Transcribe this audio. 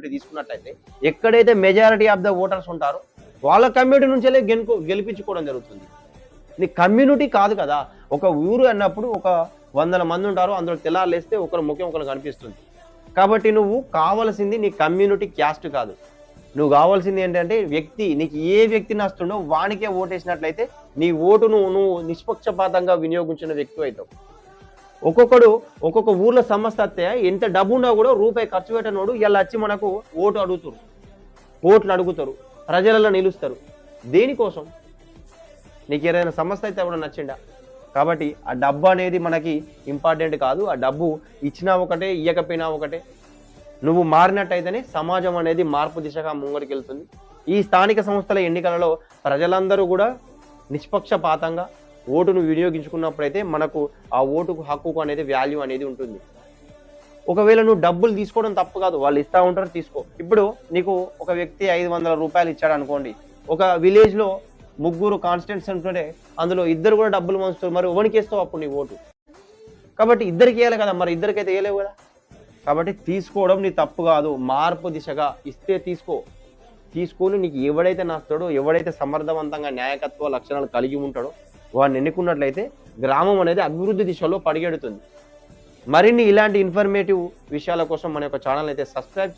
తీసుకున్నట్లయితే ఎక్కడైతే majority of the voters ఉంటారో వాళ్ళ కమ్యూనిటీ నుంచే గెలిపించుకోవడం జరుగుతుంది. నీ కమ్యూనిటీ కాదు కదా. ఒక ఊరు అన్నప్పుడు ఒక 100 మంది ఉంటారు, అందులో తెల్లాలేస్తే ఒకరు ముఖ్యం ఒకరు కనిపిస్తుంది. కాబట్టి నువ్వు కావాల్సింది నీ కమ్యూనిటీ క్యాస్ట్ కాదు, నువ్వు కావాల్సింది ఏంటంటే వ్యక్తి. నీకు ఏ వ్యక్తి నస్తుండో వానికే ఓటేసినట్లయితే నీ ఓటును నువ్వు నిష్పక్షపాతంగా వినియోగించిన వ్యక్తి అవుతావు. ఒక్కొక్క ఊర్లో సమస్య వస్తే ఎంత డబ్బు ఉన్నా కూడా రూపాయి ఖర్చు పెట్టనోడు ఇలా వచ్చి మనకు ఓట్లు అడుగుతారు, ప్రజలలో నిలుస్తారు. దేనికోసం? నీకు ఏదైనా సమస్య అయితే ఎవడో నచ్చిండా? కాబట్టి ఆ డబ్బు అనేది మనకి ఇంపార్టెంట్ కాదు. ఆ డబ్బు ఇచ్చినా ఒకటే, ఇయ్యకపోయినా ఒకటే. నువ్వు మారినట్టయితేనే సమాజం అనేది మార్పు దిశగా ముంగడికి వెళ్తుంది. ఈ స్థానిక సంస్థల ఎన్నికలలో ప్రజలందరూ కూడా నిష్పక్షపాతంగా ఓటును వినియోగించుకున్నప్పుడైతే మనకు ఆ ఓటుకు హక్కుకు అనేది వాల్యూ అనేది ఉంటుంది. ఒకవేళ నువ్వు డబ్బులు తీసుకోవడం తప్పు కాదు, వాళ్ళు ఇస్తా ఉంటారు, తీసుకో. ఇప్పుడు నీకు ఒక వ్యక్తి 500 రూపాయలు ఇచ్చాడు అనుకోండి. ఒక విలేజ్లో 3 కాన్స్టిట్యూన్సీ ఉంటుంటే అందులో 2 కూడా డబ్బులు పంచుతారు. మరి ఎవరికి వేస్తావు అప్పుడు నీ ఓటు? కాబట్టి ఇద్దరికి వేయాలి కదా, మరి ఇద్దరికైతే వేయలేవు కదా. కాబట్టి తీసుకోవడం నీ తప్పు కాదు, మార్పు దిశగా ఇస్తే తీసుకొని నీకు ఎవడైతే నస్తాడో, ఎవడైతే సమర్థవంతంగా నాయకత్వ లక్షణాలు కలిగి ఉంటాడో వాడిని ఎన్నుకున్నట్లయితే గ్రామం అనేది అభివృద్ధి దిశలో పరిగెడుతుంది. మరిన్ని ఇలాంటి ఇన్ఫర్మేటివ్ విషయాల కోసం మన యొక్క ఛానల్ అయితే సబ్స్క్రైబ్